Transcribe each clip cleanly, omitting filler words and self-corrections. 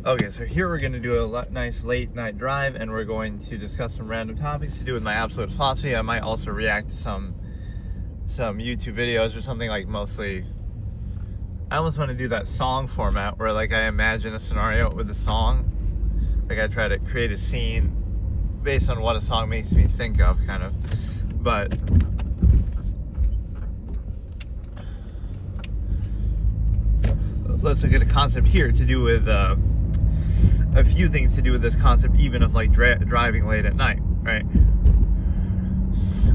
Okay, so here we're going to do a nice late night drive, and we're going to discuss some random topics to do with my absolute philosophy. I might also react to some YouTube videos or something, like mostly. I almost want to do that song format where like I imagine a scenario with a song. Like I try to create a scene based on what a song makes me think of, kind of. But let's look at a concept here to do with a few things to do with this concept, even of like driving late at night, right?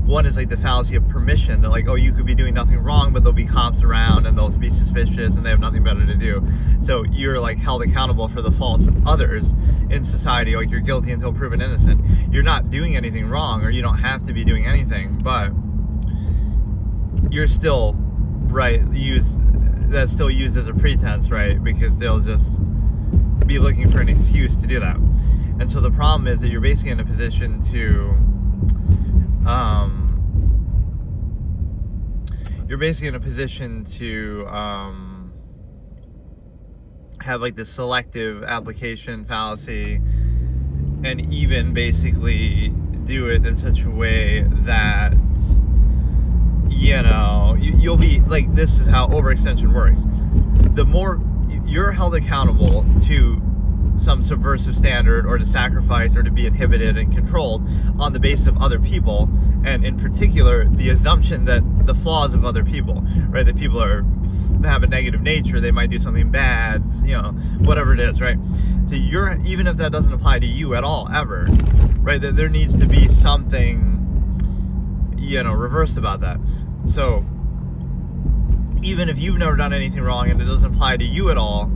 One is like the fallacy of permission, that like, oh, you could be doing nothing wrong, but there'll be cops around and they'll be suspicious and they have nothing better to do. So you're like held accountable for the faults of others in society, like you're guilty until proven innocent. You're not doing anything wrong, or you don't have to be doing anything, but you're still, right, that's still used as a pretense, right? Because they'll just be looking for an excuse to do that. And so the problem is that you're basically in a position to have like the selective application fallacy, and even basically do it in such a way that, you know, you'll be like, this is how overextension works. The more you're held accountable to some subversive standard, or to sacrifice, or to be inhibited and controlled on the basis of other people, and in particular the assumption that the flaws of other people, right, that people have a negative nature, they might do something bad, you know, whatever it is, right? So you're, even if that doesn't apply to you at all, ever, right, that there needs to be something, you know, reversed about that. So even if you've never done anything wrong and it doesn't apply to you at all,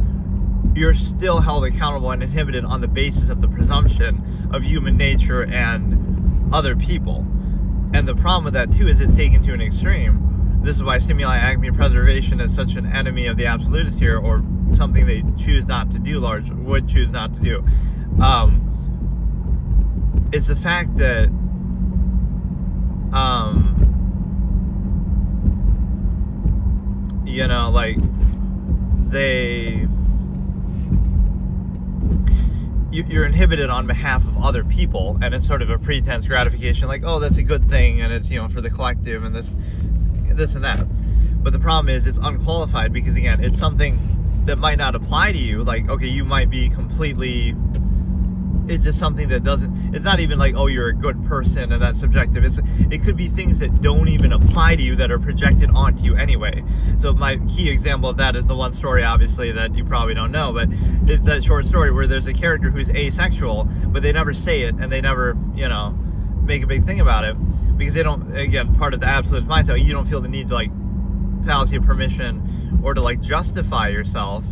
you're still held accountable and inhibited on the basis of the presumption of human nature and other people. And the problem with that too is it's taken to an extreme. This is why stimuli, acme, preservation is such an enemy of the absolutist here, or something they choose not to do, would choose not to do. Is the fact that you know, like you're inhibited on behalf of other people, and it's sort of a pretense gratification, like, oh, that's a good thing, and it's, you know, for the collective, and this and that. But the problem is it's unqualified, because again, it's something that might not apply to you. Like, okay, you might be completely, it's just something that doesn't, it's not even like, oh, you're a good person and that's subjective. It could be things that don't even apply to you that are projected onto you anyway. So my key example of that is the one story, obviously, that you probably don't know, but it's that short story where there's a character who's asexual, but they never say it, and they never, you know, make a big thing about it, because they don't, again, part of the absolute mindset, you don't feel the need to like fallacy of permission or to like justify yourself,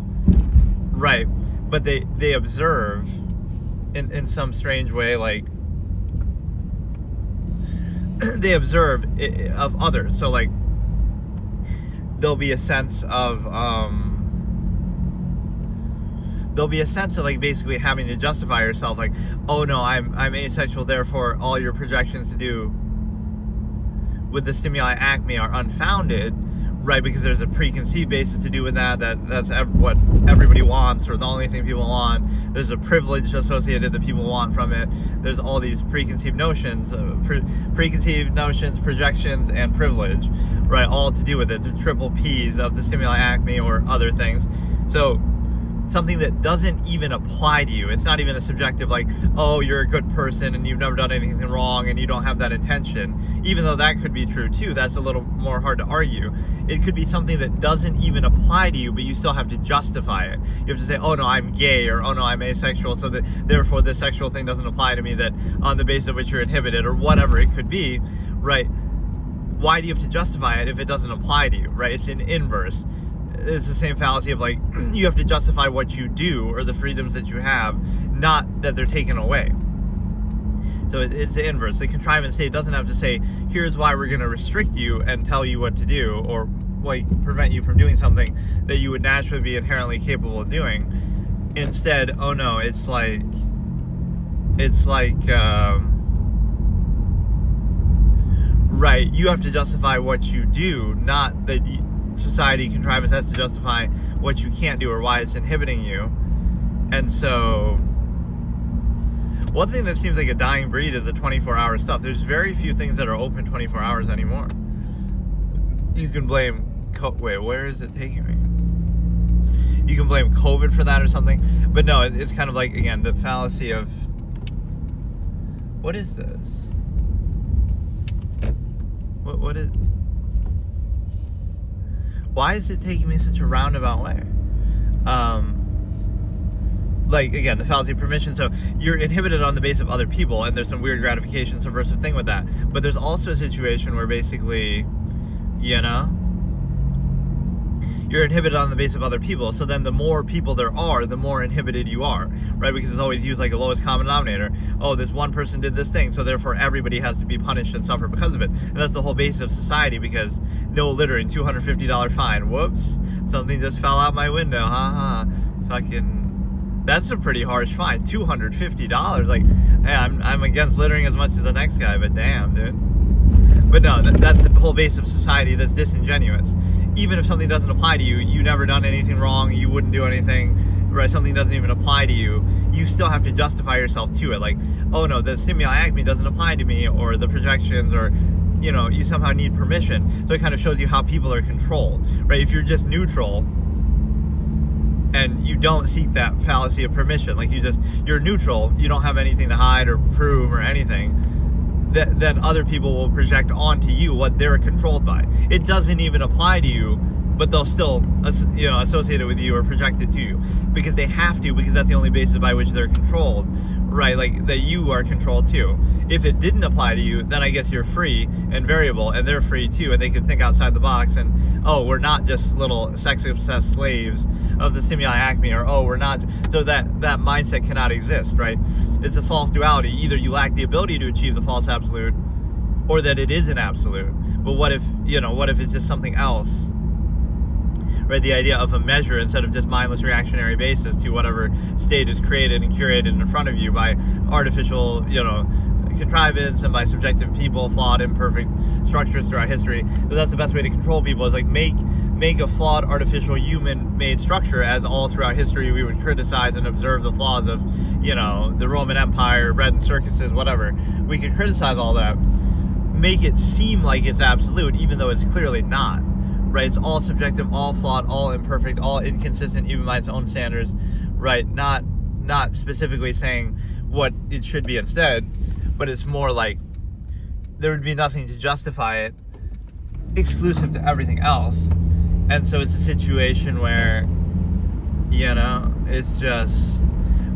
right? But they observe in some strange way, like they observe of others. So like there'll be a sense of like basically having to justify yourself, like, oh no, I'm asexual, therefore all your projections to do with the stimuli acme are unfounded, right? Because there's a preconceived basis to do with that's what everybody wants, or the only thing people want. There's a privilege associated that people want from it. There's all these preconceived notions, projections, and privilege, right? All to do with it, the triple P's of the stimuli acme or other things. So something that doesn't even apply to you. It's not even a subjective, like, oh, you're a good person and you've never done anything wrong and you don't have that intention. Even though that could be true too, that's a little more hard to argue. It could be something that doesn't even apply to you, but you still have to justify it. You have to say, oh no, I'm gay, or oh no, I'm asexual, so that therefore this sexual thing doesn't apply to me, that on the basis of which you're inhibited, or whatever it could be, right? Why do you have to justify it if it doesn't apply to you, right? It's an inverse. It's the same fallacy of like, you have to justify what you do or the freedoms that you have, not that they're taken away. So it's the inverse. The contrivance state doesn't have to say, here's why we're going to restrict you and tell you what to do, or like prevent you from doing something that you would naturally be inherently capable of doing. Instead, oh no, it's like right, you have to justify what you do, not that society contrivance has to justify what you can't do or why it's inhibiting you. And so one thing that seems like a dying breed is the 24-hour stuff. There's very few things that are open 24 hours anymore. You can blame... Wait, where is it taking me? You can blame COVID for that or something. But no, it's kind of like, again, the fallacy of... What is this? What is... Why is it taking me such a roundabout way? Like, again, the fallacy of permission. So you're inhibited on the basis of other people, and there's some weird gratification subversive thing with that. But there's also a situation where basically, you know, you're inhibited on the basis of other people. So then the more people there are, the more inhibited you are, right? Because it's always used like a lowest common denominator. Oh, this one person did this thing, so therefore everybody has to be punished and suffer because of it. And that's the whole basis of society, because no littering, $250 fine. Whoops, something just fell out my window. Haha. Fucking, that's a pretty harsh fine. $250. Like, hey, I'm against littering as much as the next guy, but damn, dude. But no, that's the whole base of society that's disingenuous. Even if something doesn't apply to you, you've never done anything wrong, you wouldn't do anything, right? Something doesn't even apply to you, you still have to justify yourself to it. Like, oh no, the stimuli acme doesn't apply to me, or the projections, or, you know, you somehow need permission. So it kind of shows you how people are controlled, right? If you're just neutral, and you don't seek that fallacy of permission, like you're neutral, you don't have anything to hide or prove or anything, then other people will project onto you what they're controlled by. It doesn't even apply to you, but they'll still, you know, associate it with you or project it to you, because they have to, because that's the only basis by which they're controlled, right? Like, that you are controlled too. If it didn't apply to you, then I guess you're free and variable, and they're free too, and they can think outside the box, and, oh, we're not just little sex-obsessed slaves of the stimuli acme, or, oh, we're not. So that mindset cannot exist, right? It's a false duality. Either you lack the ability to achieve the false absolute, or that it is an absolute. But what if it's just something else? Right, the idea of a measure instead of just mindless reactionary basis to whatever state is created and curated in front of you by artificial, you know, contrivance and by subjective people, flawed, imperfect structures throughout history. So that's the best way to control people, is like make a flawed, artificial, human-made structure, as all throughout history we would criticize and observe the flaws of, you know, the Roman Empire, bread and circuses, whatever. We could criticize all that, make it seem like it's absolute, even though it's clearly not. Right, it's all subjective, all flawed, all imperfect, all inconsistent, even by its own standards. Right, not specifically saying what it should be instead, but it's more like there would be nothing to justify it, exclusive to everything else. And so it's a situation where, you know, it's just.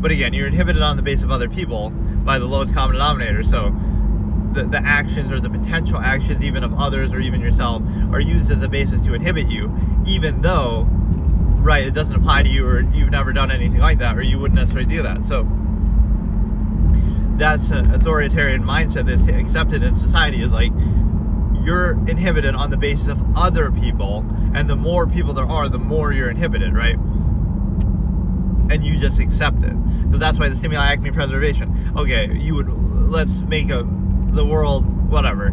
But again, you're inhibited on the basis of other people by the lowest common denominator. So the actions or the potential actions even of others or even yourself are used as a basis to inhibit you, even though, right, it doesn't apply to you, or you've never done anything like that, or you wouldn't necessarily do that. So that's an authoritarian mindset that's accepted in society, is like, you're inhibited on the basis of other people, and the more people there are, the more you're inhibited, right? And you just accept it. So that's why the stimuli acme preservation. Okay, let's make the world, whatever,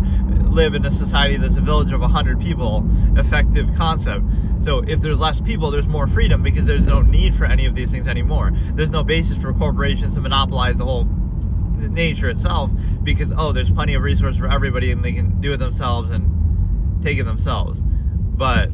live in a society that's a village of 100 people, effective concept. So if there's less people, there's more freedom, because there's no need for any of these things anymore. There's no basis for corporations to monopolize the whole nature itself, because, oh, there's plenty of resources for everybody and they can do it themselves and take it themselves. But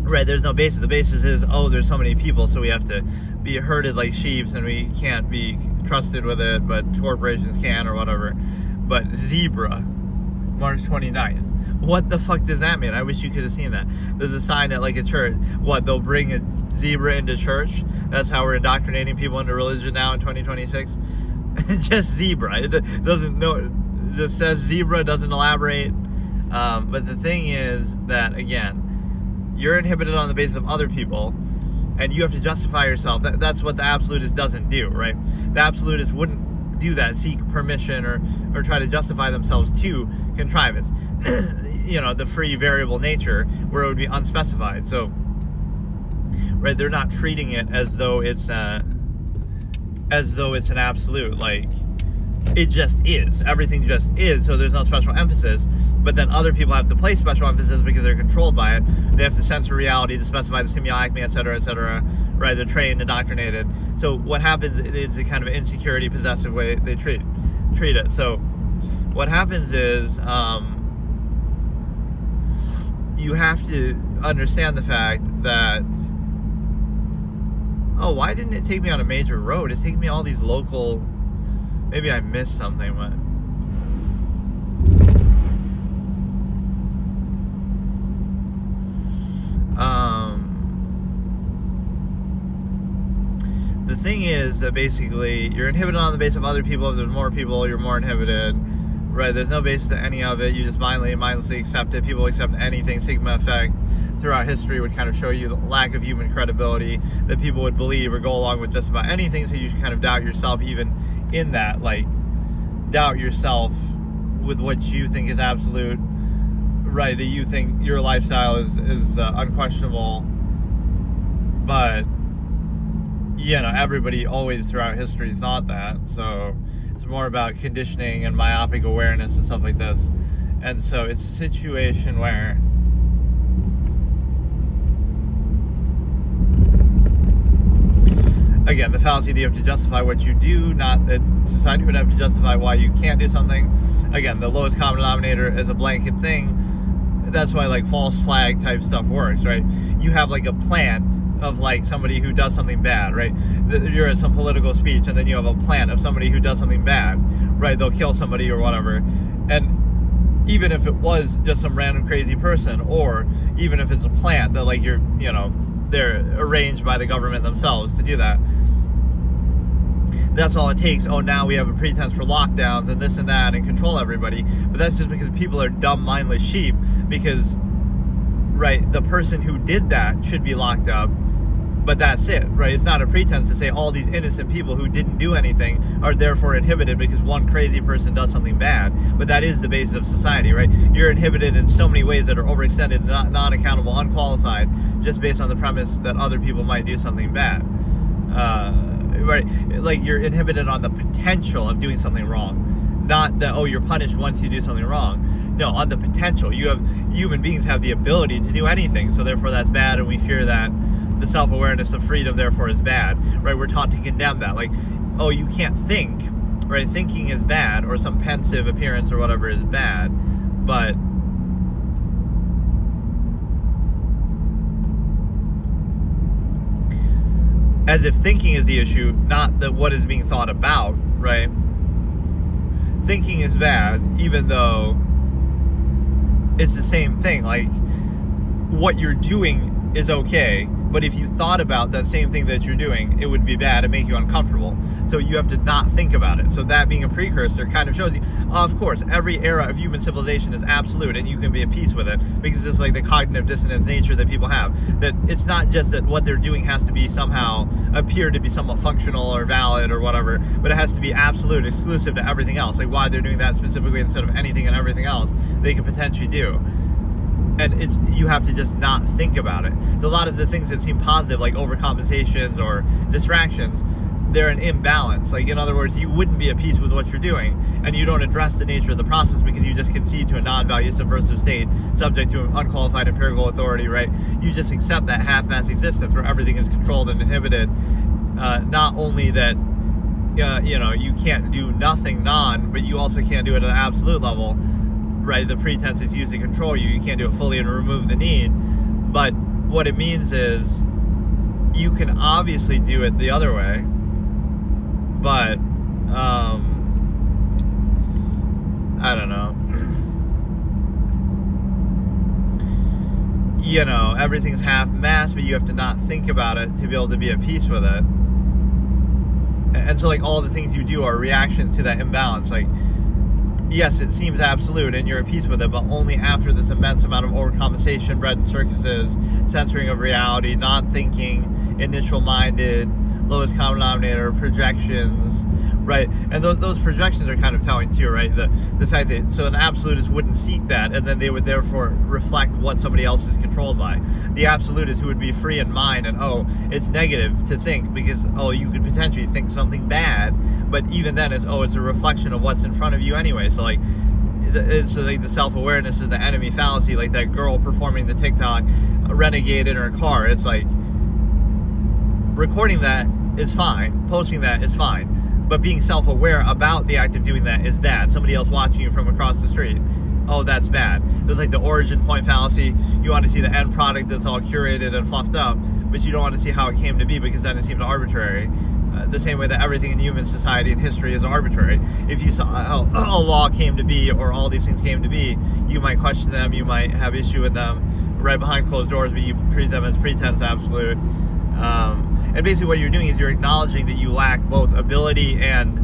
right, there's no basis. The basis is, oh, there's so many people, so we have to be herded like sheep, and we can't be trusted with it, but corporations can, or whatever. But zebra, March 29th. What the fuck does that mean? I wish you could have seen that. There's a sign at like a church. What, they'll bring a zebra into church? That's how we're indoctrinating people into religion now in 2026? Just zebra. It doesn't know. It just says zebra, doesn't elaborate. But the thing is that, again, you're inhibited on the basis of other people, and you have to justify yourself. That's what the absolutist doesn't do, right? The absolutist wouldn't do that, seek permission or try to justify themselves to contrivance. You know, the free variable nature where it would be unspecified. So, right, they're not treating it as though it's an absolute. Like, it just is. Everything just is, so there's no special emphasis. But then other people have to place special emphasis because they're controlled by it. They have to censor reality to specify the stimuli, etc., right? They're trained, indoctrinated. So what happens is a kind of insecurity, possessive way they treat it. So what happens is you have to understand the fact that, oh, why didn't it take me on a major road? It's taking me all these local... Maybe I missed something, but... The thing is that basically you're inhibited on the basis of other people. If there's more people, you're more inhibited, right? There's no basis to any of it. You just mindlessly accept it. People accept anything. Sigma effect throughout history would kind of show you the lack of human credibility, that people would believe or go along with just about anything, so you should kind of doubt yourself even in that, like doubt yourself with what you think is absolute, right? That you think your lifestyle is unquestionable, but everybody always throughout history thought that. So it's more about conditioning and myopic awareness and stuff like this. And so it's a situation where again, the fallacy that you have to justify what you do, not that society would have to justify why you can't do something. Again, the lowest common denominator is a blanket thing. That's why like false flag type stuff works, right? You have like a plant of like somebody who does something bad, right? You're at some political speech and then you have a plant of somebody who does something bad, right? They'll kill somebody or whatever. And even if it was just some random crazy person, or even if it's a plant that like they're arranged by the government themselves to do that. That's all it takes. Oh, now we have a pretense for lockdowns and this and that and control everybody. But that's just because people are dumb, mindless sheep. Because, right, the person who did that should be locked up. But that's it, right? It's not a pretense to say all these innocent people who didn't do anything are therefore inhibited because one crazy person does something bad. But that is the basis of society, right? You're inhibited in so many ways that are overextended, non-accountable, unqualified, just based on the premise that other people might do something bad. Right? Like you're inhibited on the potential of doing something wrong. Not that, oh, you're punished once you do something wrong. No, on the potential. Human beings have the ability to do anything, so therefore that's bad, and we fear that. The self-awareness, the freedom, therefore, is bad, right? We're taught to condemn that. Like, oh, you can't think, right? Thinking is bad, or some pensive appearance or whatever is bad, but as if thinking is the issue, not that what is being thought about, right? Thinking is bad, even though it's the same thing. Like, what you're doing is okay, but if you thought about that same thing that you're doing, it would be bad and make you uncomfortable. So you have to not think about it. So that being a precursor kind of shows you, of course, every era of human civilization is absolute and you can be at peace with it, because it's like the cognitive dissonance nature that people have. That it's not just that what they're doing has to be somehow appear to be somewhat functional or valid or whatever, but it has to be absolute, exclusive to everything else. Like why they're doing that specifically instead of anything and everything else they could potentially do. And you have to just not think about it. A lot of the things that seem positive, like overcompensations or distractions, they're an imbalance. Like, in other words, you wouldn't be at peace with what you're doing, and you don't address the nature of the process because you just concede to a non-value subversive state subject to unqualified empirical authority, right? You just accept that half-mass existence where everything is controlled and inhibited. Not only that, you can't do nothing but you also can't do it at an absolute level. Right, the pretense is used to control you. You can't do it fully and remove the need. But what it means is you can obviously do it the other way. But I don't know. Everything's half-mass, but you have to not think about it to be able to be at peace with it. And so, like, all the things you do are reactions to that imbalance. Like, yes, it seems absolute and you're at peace with it, but only after this immense amount of overcompensation, bread and circuses, censoring of reality, not thinking, initial-minded, lowest common denominator, projections, right? And those projections are kind of telling too, right? The fact that, so an absolutist wouldn't seek that, and then they would therefore reflect what somebody else is controlled by. The absolutist, who would be free in mind, and it's negative to think because you could potentially think something bad, but even then it's a reflection of what's in front of you anyway. So like, it's like the self-awareness is the enemy fallacy. Like that girl performing the TikTok renegade in her car. It's like, recording that is fine, posting that is fine, but being self-aware about the act of doing that is bad. Somebody else watching you from across the street, that's bad. There's like the origin point fallacy. You want to see the end product that's all curated and fluffed up, but you don't want to see how it came to be because then it seems arbitrary. The same way that everything in human society and history is arbitrary. If you saw how a law came to be or all these things came to be, you might question them, you might have issue with them right behind closed doors, but you treat them as pretense absolute. And basically what you're doing is you're acknowledging that you lack both ability and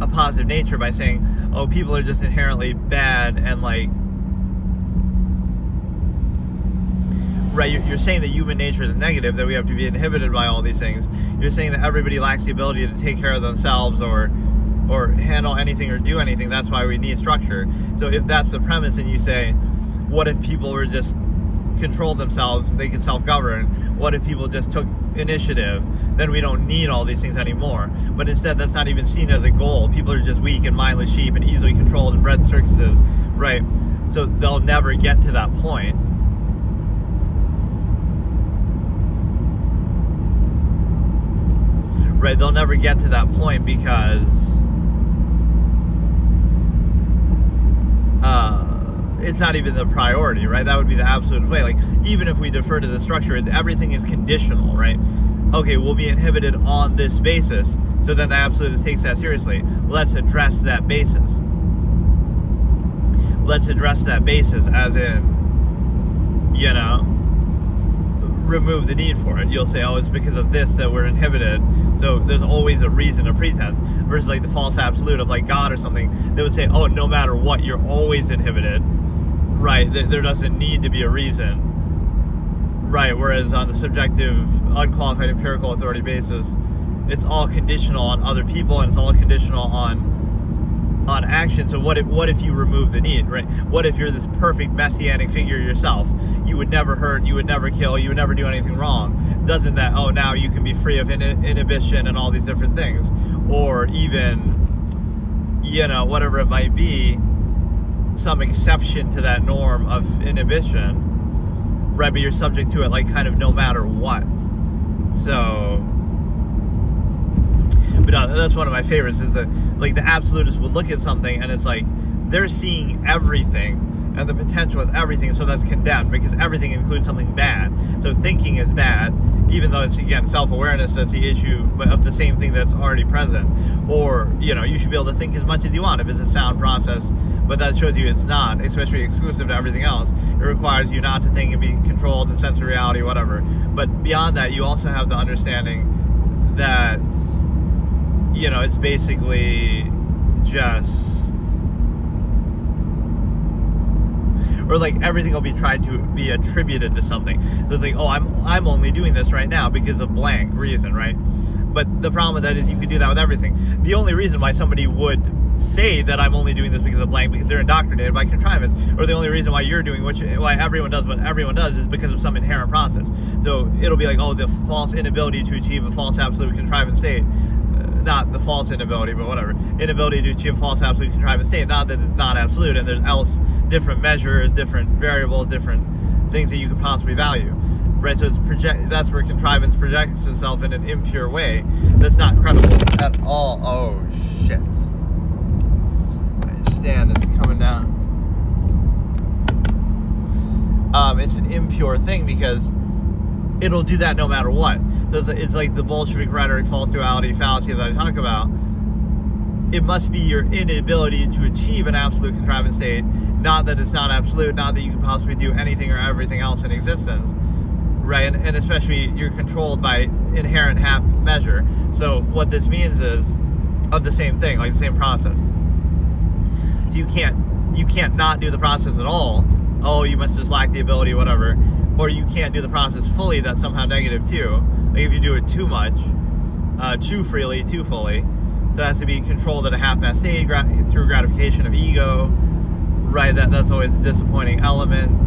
a positive nature by saying, people are just inherently bad, and like, right, you're saying that human nature is negative, that we have to be inhibited by all these things. You're saying that everybody lacks the ability to take care of themselves or handle anything or do anything. That's why we need structure. So if that's the premise, and you say, what if people were just control themselves, they could self-govern? What if people just took initiative? Then we don't need all these things anymore. But instead, that's not even seen as a goal. People are just weak and mindless sheep and easily controlled and bred in circuses, right? So they'll never get to that point. Right, they'll never get to that point because it's not even the priority, right? That would be the absolute way. Like, even if we defer to the structure, everything is conditional, right? Okay, we'll be inhibited on this basis, so then the absolutist takes that seriously. Let's address that basis. Let's address that basis, as in, remove the need for it. You'll say, it's because of this that we're inhibited. So there's always a reason, a pretense. Versus like the false absolute of like God or something, they would say, no matter what, you're always inhibited. Right, there doesn't need to be a reason. Right, whereas on the subjective, unqualified empirical authority basis, it's all conditional on other people, and it's all conditional on action. So what if you remove the need, right? What if you're this perfect messianic figure yourself? You would never hurt, you would never kill, you would never do anything wrong. Doesn't that, now you can be free of inhibition and all these different things? Or even, whatever it might be, some exception to that norm of inhibition, right? But you're subject to it, like, kind of no matter what. So, but no, that's one of my favorites, is that, like, the absolutists would look at something and it's like they're seeing everything and the potential is everything, so that's condemned because everything includes something bad. So thinking is bad, even though it's, again, self-awareness that's the issue of the same thing that's already present. Or, you should be able to think as much as you want if it's a sound process, but that shows you it's not, especially exclusive to everything else. It requires you not to think and be controlled and sense of reality, whatever. But beyond that, you also have the understanding that, it's basically just, or like everything will be tried to be attributed to something. So it's like, I'm only doing this right now because of blank reason, right? But the problem with that is you can do that with everything. The only reason why somebody would say that I'm only doing this because of blank, because they're indoctrinated by contrivance, or the only reason why you're doing why everyone does what everyone does is because of some inherent process. So it'll be like, the false inability to achieve a false absolute contrivance state. Not the false inability, but whatever. Inability to achieve a false absolute contrivance state. Not that it's not absolute, and there's else different measures, different variables, different things that you could possibly value. Right, so that's where contrivance projects itself in an impure way that's not credible at all. Oh, shit. My stand is coming down. It's an impure thing because it'll do that no matter what. So it's like the Bolshevik rhetoric, false duality, fallacy that I talk about. It must be your inability to achieve an absolute contrivance state, not that it's not absolute, not that you can possibly do anything or everything else in existence. Right, and especially you're controlled by inherent half measure. So what this means is of the same thing, like the same process. So you can't not do the process at all. You must just lack the ability, whatever. Or you can't do the process fully. That's somehow negative too. Like if you do it too much, too freely, too fully, So it has to be controlled at a half-mast state through gratification of ego, right? That's always a disappointing element.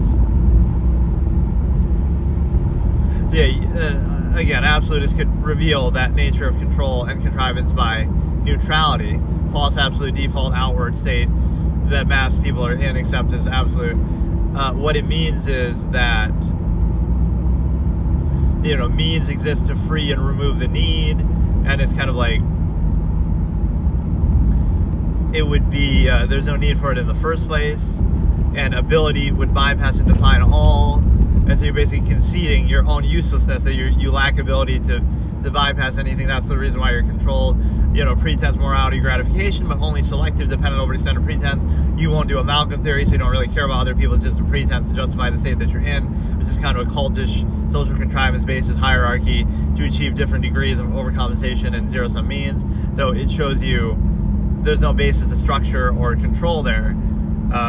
So yeah, again, absolutists could reveal that nature of control and contrivance by neutrality, false absolute default outward state that mass people are in accept as absolute. What it means is that, means exist to free and remove the need, and it's kind of like it would be there's no need for it in the first place, and ability would bypass and define all, and so you're basically conceding your own uselessness, that you lack ability to bypass anything. That's the reason why you're controlled. Pretense, morality, gratification, but only selective, dependent over extended pretense. You won't do amalgam theory, so you don't really care about other people. It's just a pretense to justify the state that you're in, which is kind of a cultish social contrivance basis hierarchy to achieve different degrees of overcompensation and zero-sum means. So it shows you there's no basis of structure or control there.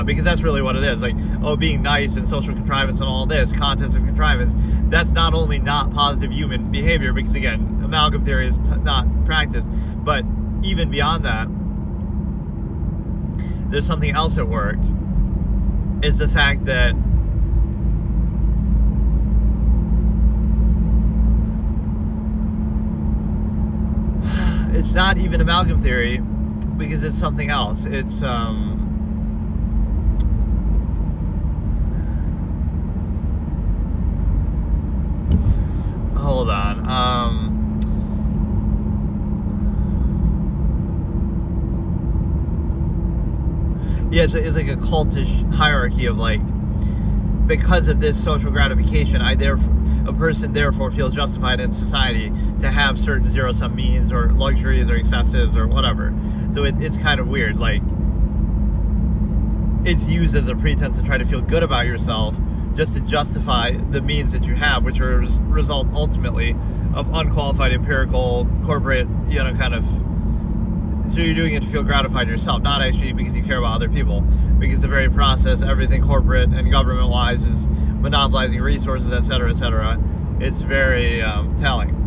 Because that's really what it is. Like, being nice and social contrivance and all this, contest of contrivance, that's not only not positive human behavior, because again, amalgam theory is not practiced, but even beyond that, there's something else at work, is the fact that it's not even amalgam theory, because it's something else. It's, hold on. Yeah, it's like a cultish hierarchy of like, because of this social gratification, a person therefore feels justified in society to have certain zero-sum means or luxuries or excesses or whatever. So it's kind of weird. Like, it's used as a pretense to try to feel good about yourself, just to justify the means that you have, which are a result ultimately of unqualified empirical corporate, kind of. So you're doing it to feel gratified yourself, not actually because you care about other people, because the very process, everything corporate and government-wise, is monopolizing resources, et cetera, et cetera. It's very telling.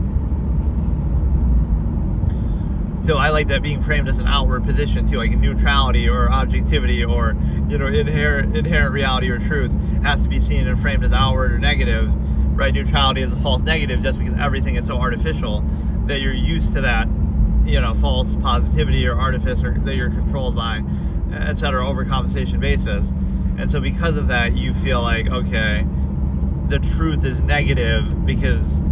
So I like that being framed as an outward position too, like neutrality or objectivity or inherent reality or truth has to be seen and framed as outward or negative, right? Neutrality is a false negative just because everything is so artificial that you're used to that, false positivity or artifice, or that you're controlled by, et cetera, overcompensation basis. And so because of that, you feel like, okay, the truth is negative because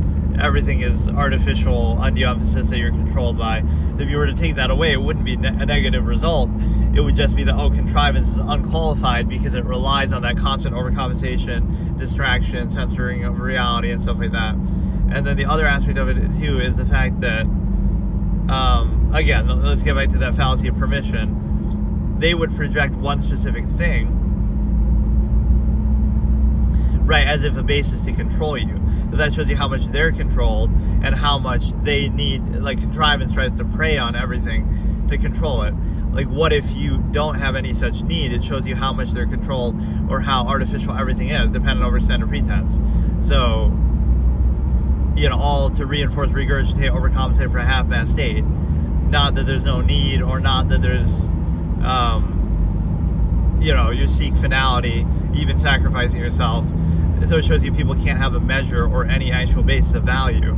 everything is artificial, undue emphasis that you're controlled by. So if you were to take that away, it wouldn't be a negative result. It would just be that, contrivance is unqualified because it relies on that constant overcompensation, distraction, censoring of reality, and stuff like that. And then the other aspect of it, too, is the fact that, again, let's get back to that fallacy of permission. They would project one specific thing, right, as if a basis to control you. But that shows you how much they're controlled and how much they need, like, contrivance tries to prey on everything to control it. Like, what if you don't have any such need? It shows you how much they're controlled or how artificial everything is, dependent over standard pretense. So, all to reinforce, regurgitate, overcompensate for a half-mast state. Not that there's no need, or not that there's, you seek finality, even sacrificing yourself. So it shows you people can't have a measure or any actual basis of value.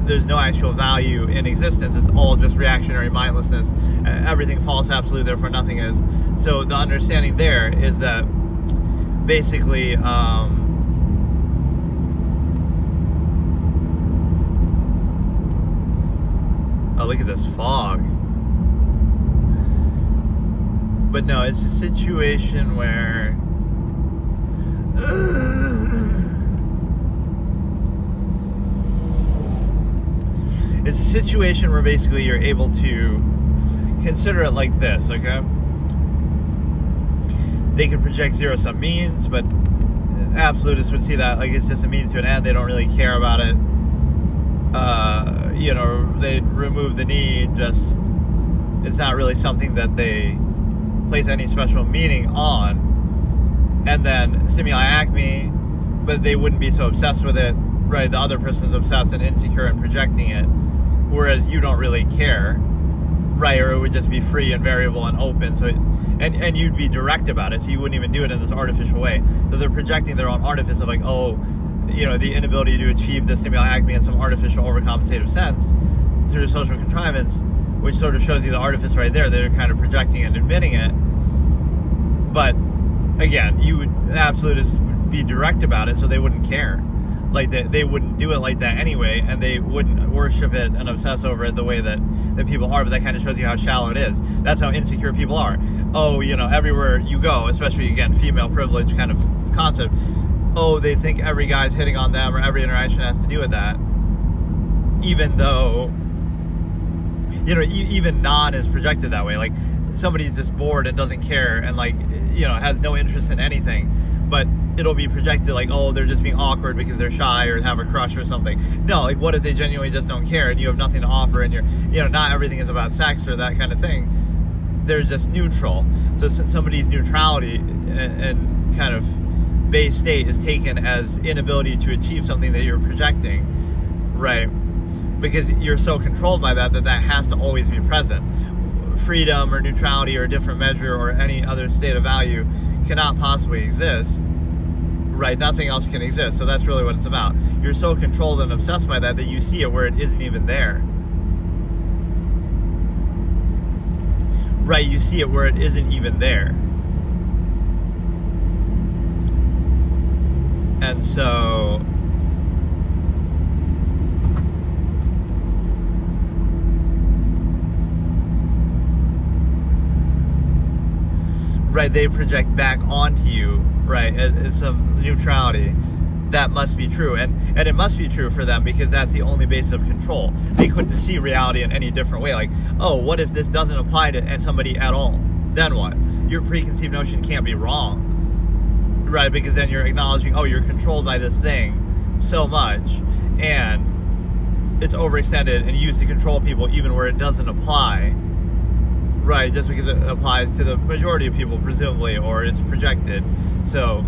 There's no actual value in existence. It's all just reactionary mindlessness. Everything false absolute, therefore nothing is. So the understanding there is that basically, oh, look at this fog. But no, it's a situation where it's a situation where basically you're able to consider it like this, okay? They can project zero-sum means, but absolutists would see that like it's just a means to an end. They don't really care about it. They'd remove the need, just it's not really something that they place any special meaning on. And then stimuli acme, but they wouldn't be so obsessed with it, right? The other person's obsessed and insecure and projecting it, whereas you don't really care, right? Or it would just be free and variable and open. So, and you'd be direct about it, so you wouldn't even do it in this artificial way. So they're projecting their own artifice of like, oh, the inability to achieve the stimuli acme in some artificial overcompensative sense through social contrivance, which sort of shows you the artifice right there. They're kind of projecting and admitting it. But again, absolutists would be direct about it, so they wouldn't care. Like they wouldn't do it like that anyway, and they wouldn't worship it and obsess over it the way that people are. But that kind of shows you how shallow it is. That's how insecure people are. Oh, everywhere you go, especially again, female privilege kind of concept. Oh, they think every guy's hitting on them, or every interaction has to do with that. Even though, even non is projected that way. Like somebody's just bored and doesn't care, and has no interest in anything, but it'll be projected like, oh, they're just being awkward because they're shy or have a crush or something. No, like what if they genuinely just don't care and you have nothing to offer, and you're, not everything is about sex or that kind of thing. They're just neutral. So somebody's neutrality and kind of base state is taken as inability to achieve something that you're projecting, right? Because you're so controlled by that has to always be present. Freedom or neutrality or a different measure or any other state of value cannot possibly exist. Right, nothing else can exist. So that's really what it's about. You're so controlled and obsessed by that you see it where it isn't even there. Right, you see it where it isn't even there. And so right, they project back onto you, right, as some neutrality. That must be true, and it must be true for them because that's the only basis of control. They couldn't see reality in any different way. Like, oh, what if this doesn't apply to somebody at all? Then what? Your preconceived notion can't be wrong, right? Because then you're acknowledging, oh, you're controlled by this thing so much, and it's overextended and used to control people even where it doesn't apply. Right, just because it applies to the majority of people, presumably, or it's projected. So,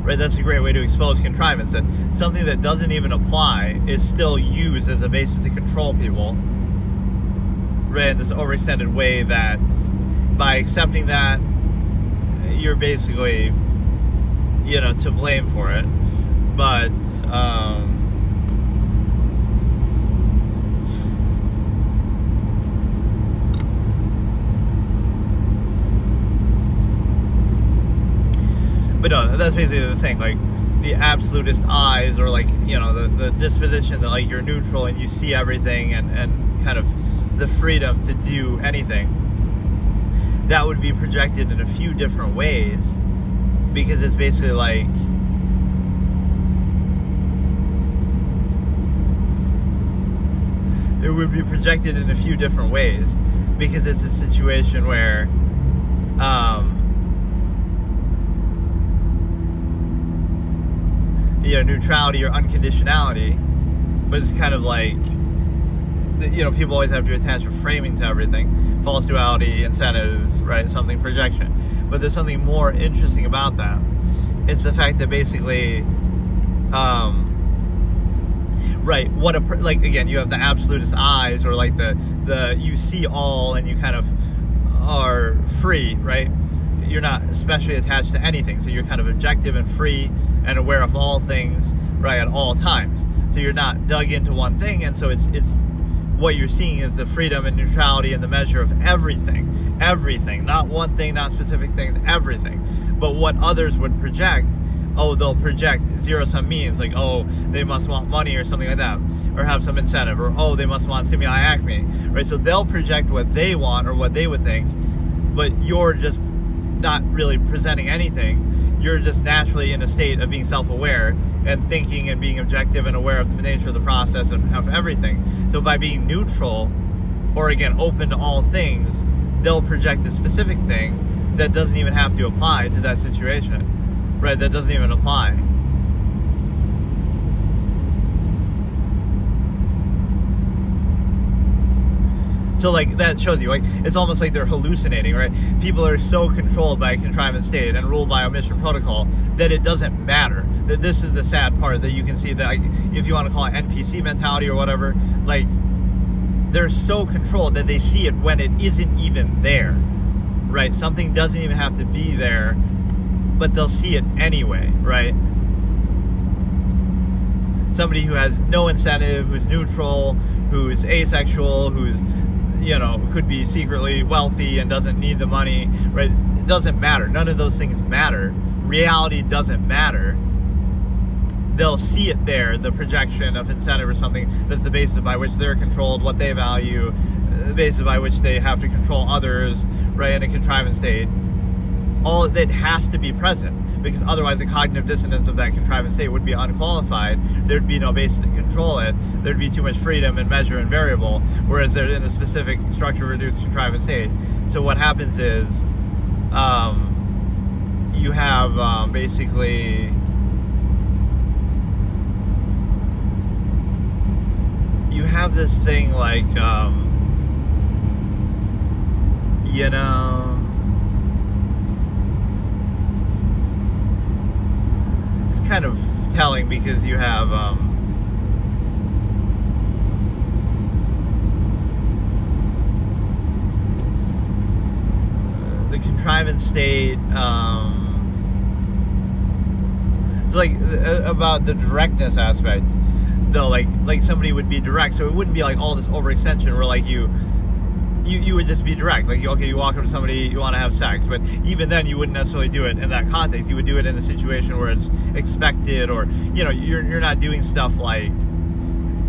right, that's a great way to expose contrivance, that something that doesn't even apply is still used as a basis to control people, right, in this overextended way that by accepting that, you're basically, to blame for it. But, But no, that's basically the thing, like, the absolutist eyes, or like, the disposition that like you're neutral and you see everything and kind of the freedom to do anything, that would be projected in a few different ways, because it's basically like, it would be projected in a few different ways, because it's a situation where, neutrality or unconditionality, but it's kind of like, people always have to attach a framing to everything. False duality, incentive, right? Something projection. But there's something more interesting about that. It's the fact that basically, right, again, you have the absolutist eyes, or like the you see all and you kind of are free, right? You're not especially attached to anything, so you're kind of objective and free and aware of all things, right, at all times. So you're not dug into one thing, and so it's what you're seeing is the freedom and neutrality and the measure of everything, not one thing, not specific things, everything. But what others would project, oh, they'll project zero-sum means, like, oh, they must want money or something like that, or have some incentive, or, oh, they must want stimuli acme, right? So they'll project what they want or what they would think, but you're just not really presenting anything. You're just naturally in a state of being self-aware and thinking and being objective and aware of the nature of the process and of everything. So by being neutral, or again, open to all things, they'll project a specific thing that doesn't even have to apply to that situation, right? That doesn't even apply. So like that shows you, like, it's almost like they're hallucinating, right? People are so controlled by a contrivance state and ruled by omission protocol that it doesn't matter. That this is the sad part, that you can see that, like, if you want to call it NPC mentality or whatever, like, they're so controlled that they see it when it isn't even there, right? Something doesn't even have to be there, but they'll see it anyway, right? Somebody who has no incentive, who's neutral, who's asexual, who's, could be secretly wealthy and doesn't need the money, right? It doesn't matter. None of those things matter. Reality doesn't matter. They'll see it there, the projection of incentive or something that's the basis by which they're controlled, what they value, the basis by which they have to control others, right, in a contrivance state. All that has to be present, because otherwise the cognitive dissonance of that contrivance state would be unqualified. There'd be no basis to control it. There'd be too much freedom in measure and variable, whereas they're in a specific structure-reduced contrivance state. So what happens is you have basically... you have this thing like, it's kind of telling because you have, the contrivance state, it's like about the directness aspect. Though, like somebody would be direct, so it wouldn't be like all this overextension where like you would just be direct. Like, okay, you walk up to somebody, you want to have sex, but even then you wouldn't necessarily do it in that context. You would do it in a situation where it's expected, or you're not doing stuff like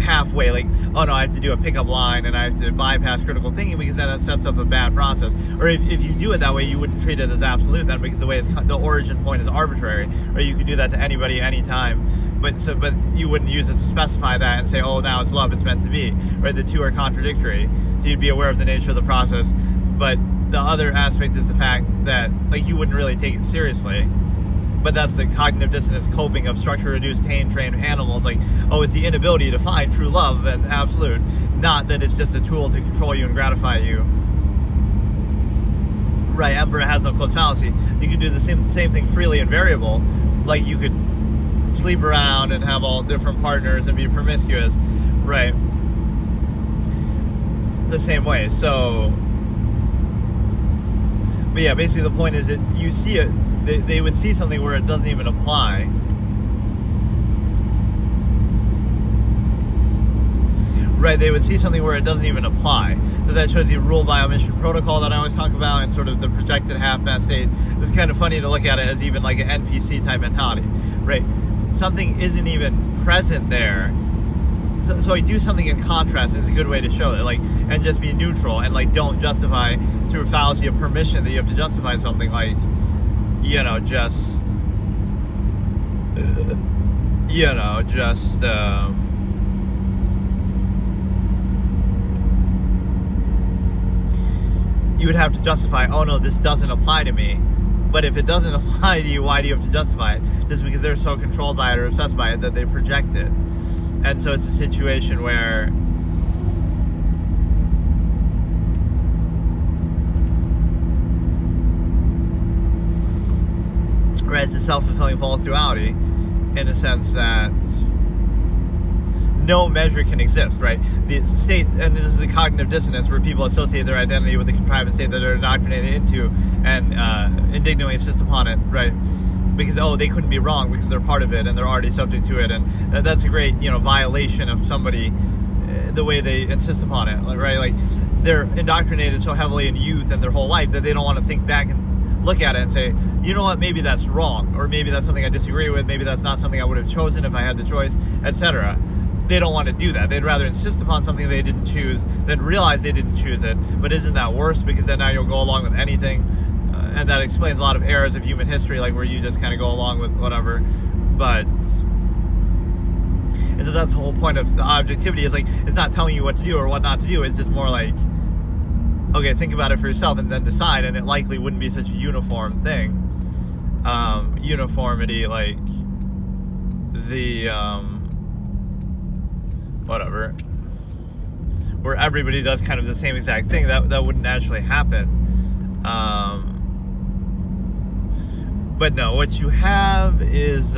halfway, like, oh no, I have to do a pickup line and I have to bypass critical thinking, because then it sets up a bad process. Or if you do it that way, you wouldn't treat it as absolute then, because the way the origin point is arbitrary, or you could do that to anybody anytime. But you wouldn't use it to specify that and say, oh, now it's love, it's meant to be, right? The two are contradictory. So you'd be aware of the nature of the process. But the other aspect is the fact that, like, you wouldn't really take it seriously. But that's the cognitive dissonance coping of structure-reduced, trained animals. Like, oh, it's the inability to find true love and absolute, not that it's just a tool to control you and gratify you. Right, Emperor has no closed fallacy. You could do the same thing freely and variable. Like, you could sleep around and have all different partners and be promiscuous, right? The same way. So, but yeah, basically the point is that you see it, they would see something where it doesn't even apply. Right, they would see something where it doesn't even apply. So that shows you rule by omission protocol that I always talk about, and sort of the projected half-mass state. It's kind of funny to look at it as even like an NPC type mentality, right? Something isn't even present there. So I do something in contrast is a good way to show it, like, and just be neutral, and like don't justify through a fallacy of permission that you have to justify something, like, you would have to justify, oh no, this doesn't apply to me. But if it doesn't apply to you, why do you have to justify it? Just because they're so controlled by it or obsessed by it that they project it. And so it's a situation where it's a self-fulfilling false duality, in a sense that no measure can exist, right? The state, and this is a cognitive dissonance where people associate their identity with the contrivance state that they're indoctrinated into and indignantly insist upon it, right? Because, oh, they couldn't be wrong because they're part of it and they're already subject to it, and that's a great, violation of somebody, the way they insist upon it, right? Like, they're indoctrinated so heavily in youth and their whole life that they don't want to think back and look at it and say, you know what, maybe that's wrong, or maybe that's something I disagree with, maybe that's not something I would have chosen if I had the choice, etc. They don't want to do that. They'd rather insist upon something they didn't choose than realize they didn't choose it. But isn't that worse? Because then now you'll go along with anything, and that explains a lot of errors of human history, like where you just kind of go along with whatever. But and so that's the whole point of the objectivity, is like, it's not telling you what to do or what not to do. It's just more like, okay, think about it for yourself and then decide. And it likely wouldn't be such a uniform thing. Uniformity, like the whatever, where everybody does kind of the same exact thing, that wouldn't naturally happen. But no, what you have is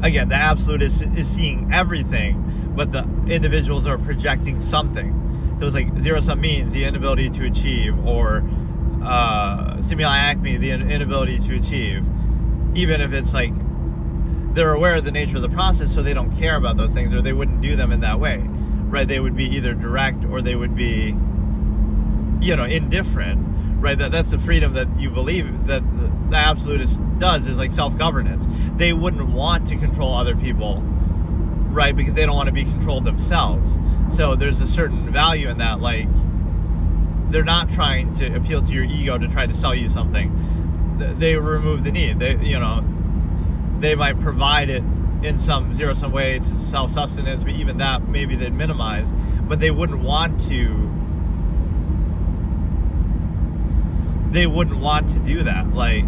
again, the absolutist is seeing everything, but the individuals are projecting something. So it's like zero-sum means the inability to achieve, or stimuli acme, the inability to achieve. Even if it's like they're aware of the nature of the process, so they don't care about those things, or they wouldn't do them in that way, right? They would be either direct or they would be, indifferent, right? That's the freedom that you believe that the absolutist does, is like self-governance. They wouldn't want to control other people, right? Because they don't want to be controlled themselves. So there's a certain value in that. Like, they're not trying to appeal to your ego to try to sell you something. They remove the need. They might provide it in some zero-sum way to self-sustenance, but even that maybe they'd minimize. But they wouldn't want to. They wouldn't want to do that. Like,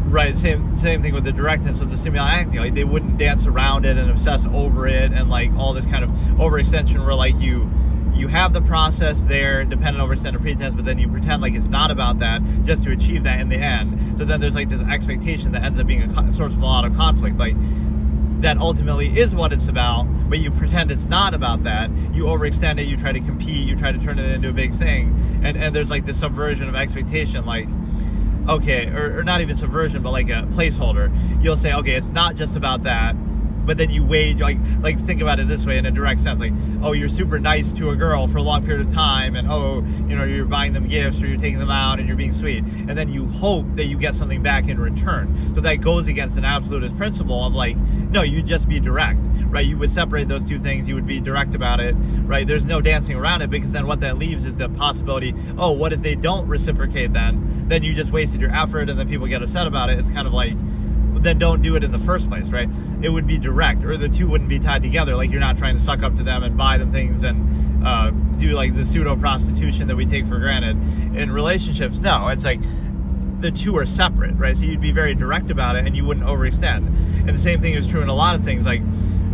right, same thing with the directness of the stimuli acme. Like, they wouldn't dance around it and obsess over it and like all this kind of overextension where like you have the process there, dependent, overextended pretense, but then you pretend like it's not about that just to achieve that in the end. So then there's like this expectation that ends up being a source of a lot of conflict. Like, that ultimately is what it's about, but you pretend it's not about that. You overextend it, you try to compete, you try to turn it into a big thing, and there's like this subversion of expectation. Like, okay, or not even subversion, but like a placeholder. You'll say, okay, it's not just about that, but then you wait, like think about it this way in a direct sense, like, oh, you're super nice to a girl for a long period of time, and oh, you're buying them gifts, or you're taking them out, and you're being sweet, and then you hope that you get something back in return. So that goes against an absolutist principle of like, no, you'd just be direct, right? You would separate those two things, you would be direct about it, right? There's no dancing around it, because then what that leaves is the possibility, oh, what if they don't reciprocate then? Then you just wasted your effort, and then people get upset about it. It's kind of like, then don't do it in the first place, right? It would be direct, or the two wouldn't be tied together. Like, you're not trying to suck up to them and buy them things and do like the pseudo-prostitution that we take for granted in relationships. No, it's like the two are separate, right? So you'd be very direct about it, and you wouldn't overextend. And the same thing is true in a lot of things, like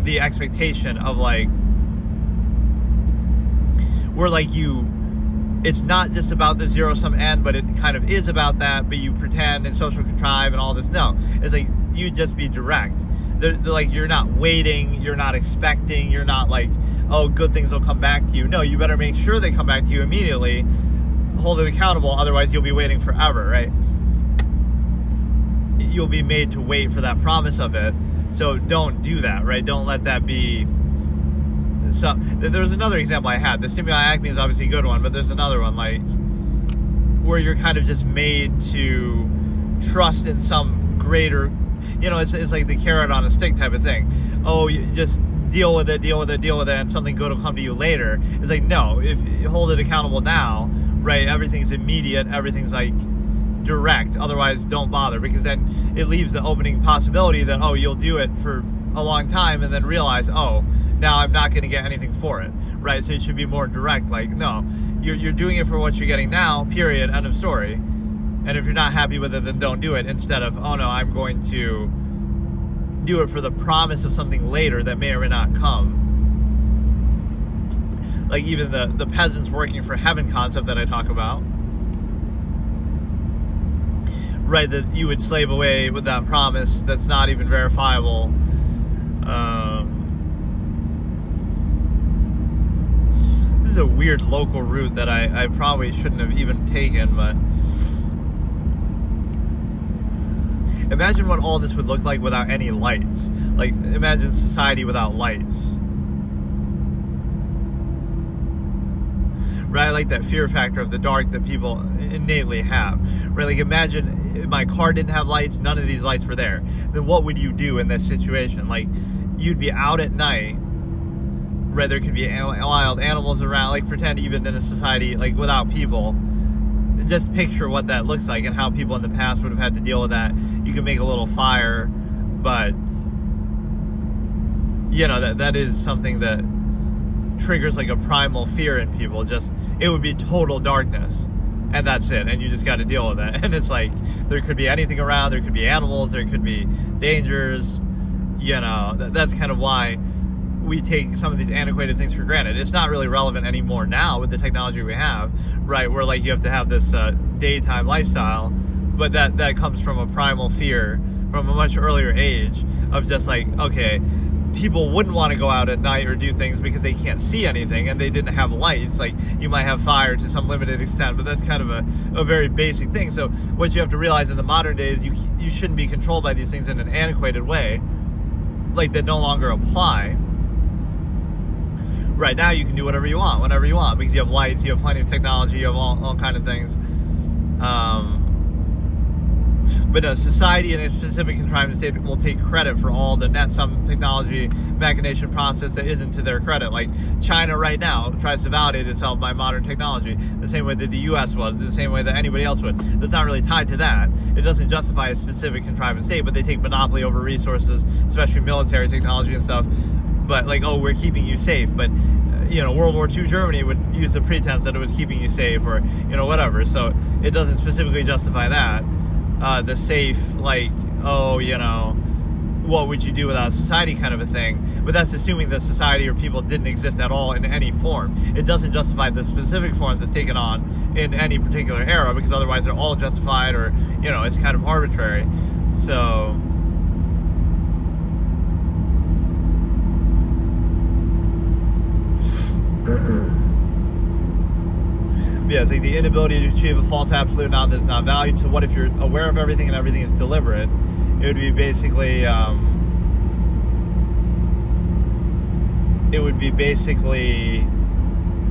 the expectation of like, where like it's not just about the zero-sum end, but it kind of is about that, but you pretend and social contrive and all this. No, it's like, you just be direct. They're like, you're not waiting, you're not expecting, you're not like, oh, good things will come back to you. No, you better make sure they come back to you immediately. Hold it accountable, otherwise you'll be waiting forever, right? You'll be made to wait for that promise of it. So don't do that, right? Don't let that be. So there's another example I had. The stimuli acme is obviously a good one, but there's another one, like, where you're kind of just made to trust in some greater, it's like the carrot on a stick type of thing. Oh, you just deal with it, and something good will come to you later. It's like, no, if you hold it accountable now, right, everything's immediate, everything's like direct, otherwise don't bother, because then it leaves the opening possibility that, oh, you'll do it for a long time and then realize, oh, now I'm not going to get anything for it, right? So it should be more direct, like, no, you're doing it for what you're getting now, period, end of story. And if you're not happy with it, then don't do it, instead of, oh no, I'm going to do it for the promise of something later that may or may not come. Like even the peasants working for heaven concept that I talk about, right, that you would slave away with that promise that's not even verifiable. This is a weird local route that I probably shouldn't have even taken, but imagine what all this would look like without any lights. Like, imagine society without lights. Right, like that fear factor of the dark that people innately have. Right, like imagine if my car didn't have lights, none of these lights were there. Then what would you do in this situation? Like, you'd be out at night, right, there could be wild animals around, like pretend even in a society like without people. Just picture what that looks like and how people in the past would have had to deal with that. You can make a little fire, but that is something that triggers like a primal fear in people. Just, it would be total darkness, and that's it, and you just got to deal with it. And it's like, there could be anything around, there could be animals, there could be dangers, that's kind of why we take some of these antiquated things for granted. It's not really relevant anymore now with the technology we have, right? Where like you have to have this daytime lifestyle, but that comes from a primal fear from a much earlier age of just like, okay, people wouldn't want to go out at night or do things because they can't see anything and they didn't have lights. Like you might have fire to some limited extent, but that's kind of a very basic thing. So what you have to realize in the modern days, you shouldn't be controlled by these things in an antiquated way, like that no longer apply. Right now you can do whatever you want, whenever you want, because you have lights, you have plenty of technology, you have all kind of things. But no, society in a specific contrivance state will take credit for all the net sum technology machination process that isn't to their credit. Like China right now tries to validate itself by modern technology the same way that the US was, the same way that anybody else would. It's not really tied to that. It doesn't justify a specific contrivance state, but they take monopoly over resources, especially military technology and stuff. But like, oh, we're keeping you safe. But World War II Germany would use the pretense that it was keeping you safe, or whatever. So it doesn't specifically justify that. The safe, like, oh, what would you do without society kind of a thing. But that's assuming that society or people didn't exist at all in any form. It doesn't justify the specific form that's taken on in any particular era, because otherwise they're all justified, or it's kind of arbitrary. So yeah, it's like the inability to achieve a false absolute now that's not valued. So what if you're aware of everything and everything is deliberate? It would be basically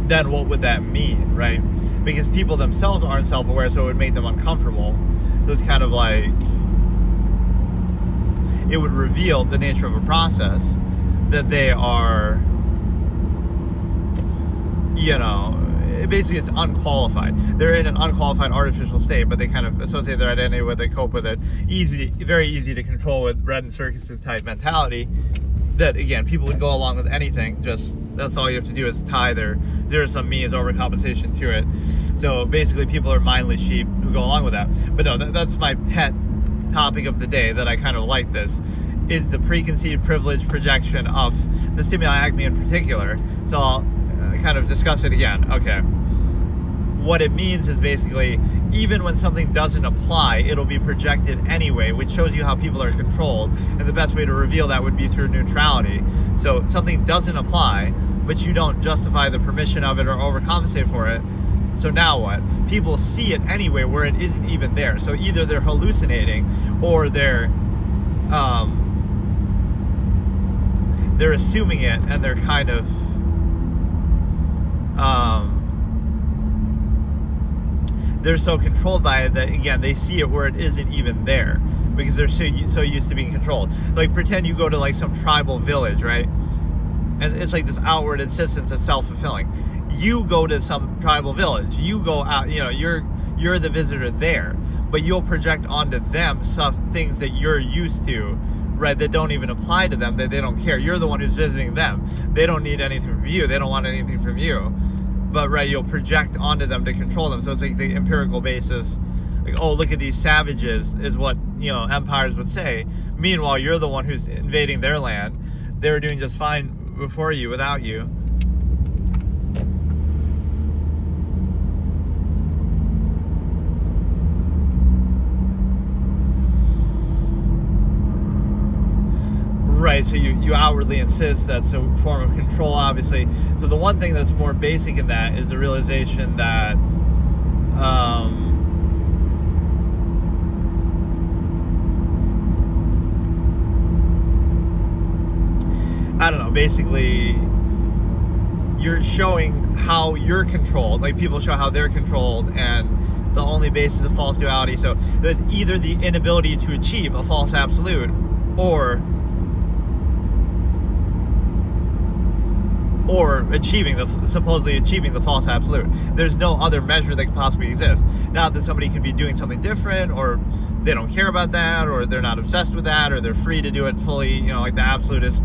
then what would that mean, right? Because people themselves aren't self-aware, so it would make them uncomfortable. So it's kind of like it would reveal the nature of a process that they are, basically it's unqualified. They're in an unqualified artificial state, but they kind of associate their identity with it, cope with it. Very easy to control with bread and circuses type mentality. That again, people would go along with anything. Just that's all you have to do is tie their zero-sum me as overcompensation to it. So basically, people are mindless sheep who go along with that. But no, that's my pet topic of the day. That I kind of like this is the preconceived privilege projection of the stimuli acme in particular. So I'll kind of discuss it again. Okay. What it means is basically, even when something doesn't apply, it'll be projected anyway, which shows you how people are controlled. And the best way to reveal that would be through neutrality. So something doesn't apply, but you don't justify the permission of it or overcompensate for it. So now what? People see it anyway where it isn't even there. So either they're hallucinating or they're assuming it, and they're kind of they're so controlled by it that, again, they see it where it isn't even there because they're so used to being controlled. Like, pretend you go to like some tribal village, right? And it's like this outward insistence that's self-fulfilling. You go to some tribal village, you go out, you're the visitor there, but you'll project onto them some things that you're used to, right, that don't even apply to them, that they don't care. You're the one who's visiting them. They don't need anything from you. They don't want anything from you. But, right, you'll project onto them to control them. So it's like the empirical basis. Like, oh, look at these savages is what, empires would say. Meanwhile, you're the one who's invading their land. They were doing just fine before you, without you. Right, so you outwardly insist that's a form of control, obviously. So the one thing that's more basic in that is the realization that I don't know, basically you're showing how you're controlled. Like, people show how they're controlled, and the only basis of false duality. So there's either the inability to achieve a false absolute, or supposedly achieving the false absolute. There's no other measure that could possibly exist. Not that somebody could be doing something different, or they don't care about that, or they're not obsessed with that, or they're free to do it fully, like the absolutist,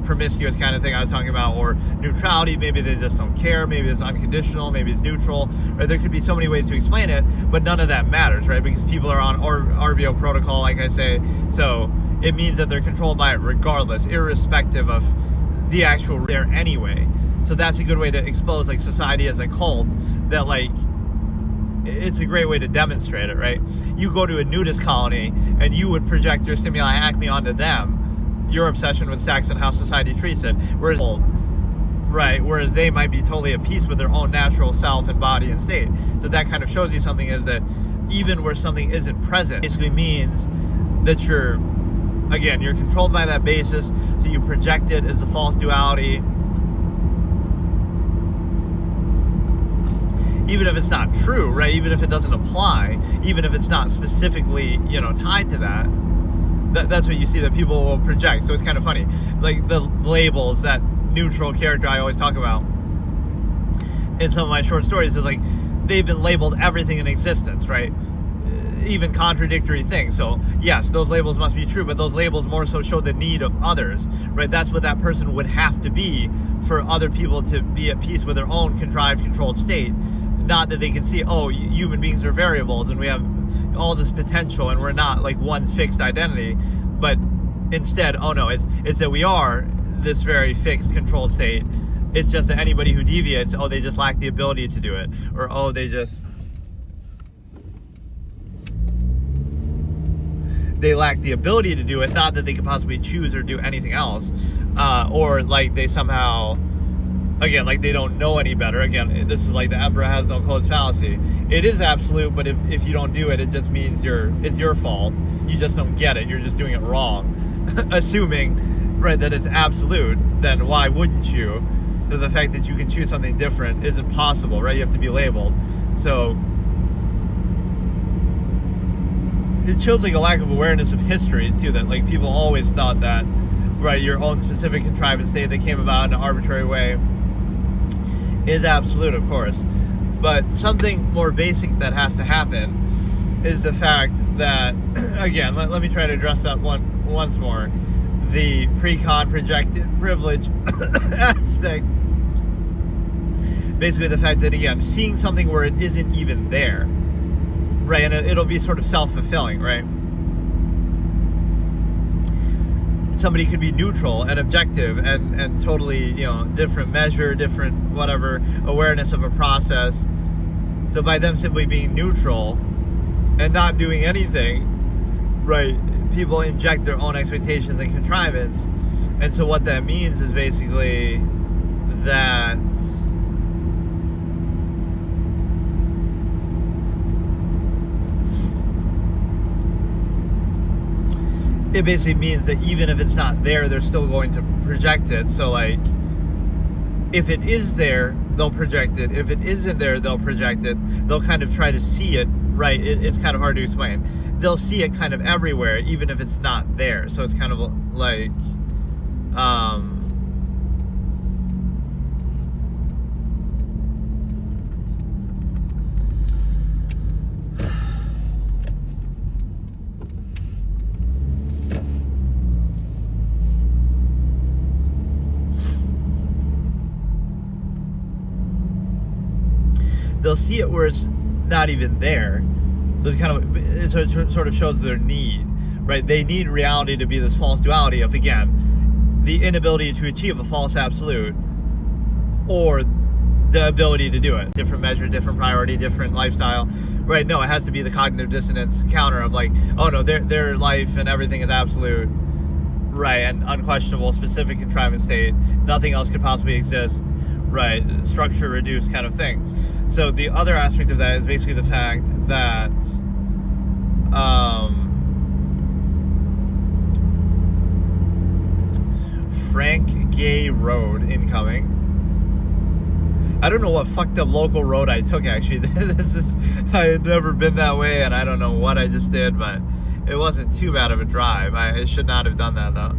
promiscuous kind of thing I was talking about, or neutrality. Maybe they just don't care. Maybe it's unconditional. Maybe it's neutral. Right? There could be so many ways to explain it, but none of that matters, right? Because people are on RBO protocol, like I say. So it means that they're controlled by it regardless, irrespective of the actual there anyway. So that's a good way to expose like society as a cult, that like it's a great way to demonstrate it, right? You go to a nudist colony and you would project your stimuli acme onto them, your obsession with sex and how society treats it, whereas they might be totally at peace with their own natural self and body and state. So that kind of shows you something, is that even where something isn't present basically means that you're controlled by that basis, so you project it as a false duality, even if it's not true, right? Even if it doesn't apply, even if it's not specifically, tied to that. That's what you see that people will project. So it's kind of funny. Like the labels, that neutral character I always talk about in some of my short stories, is like they've been labeled everything in existence, right? Even contradictory things. So yes, those labels must be true, but those labels more so show the need of others, right? That's what that person would have to be for other people to be at peace with their own contrived, controlled state. Not that they can see, oh, human beings are variables and we have all this potential and we're not like one fixed identity, but instead, oh no, it's that we are this very fixed, controlled state. It's just that anybody who deviates, oh, they just lack the ability to do it, or oh, they lack the ability to do it, not that they could possibly choose or do anything else, or like they somehow, again, like they don't know any better. Again, this is like the emperor has no clothes fallacy. It is absolute, but if you don't do it, it just means it's your fault. You just don't get it. You're just doing it wrong. Assuming, right, that it's absolute, then why wouldn't you? So the fact that you can choose something different isn't possible, right? You have to be labeled. So it shows like a lack of awareness of history too, that like people always thought that, right, your own specific contrived state that came about in an arbitrary way is absolute, of course. But something more basic that has to happen is the fact that, again, let me try to address that once more. The pre-con projected privilege aspect. Basically the fact that, again, seeing something where it isn't even there, right? And it'll be sort of self-fulfilling, right? Somebody could be neutral and objective and totally, different measure, different whatever, awareness of a process. So by them simply being neutral and not doing anything, right, people inject their own expectations and contrivance. And so what that means is basically that it basically means that even if it's not there, they're still going to project it. So like, if it is there, they'll project it. If it isn't there, they'll project it. They'll kind of try to see it, right? It's kind of hard to explain. They'll see it kind of everywhere, even if it's not there. So it's kind of like, they'll see it where it's not even there. So it sort of shows their need, right? They need reality to be this false duality of, again, the inability to achieve a false absolute, or the ability to do it. Different measure, different priority, different lifestyle, right? No, it has to be the cognitive dissonance counter of like, oh no, their life and everything is absolute, right? And unquestionable, specific contrivance state. Nothing else could possibly exist. Right, structure reduced kind of thing. So the other aspect of that is basically the fact that Frank Gay Road incoming. I don't know what fucked up local road I took actually. I had never been that way and I don't know what I just did, but it wasn't too bad of a drive. I should not have done that though.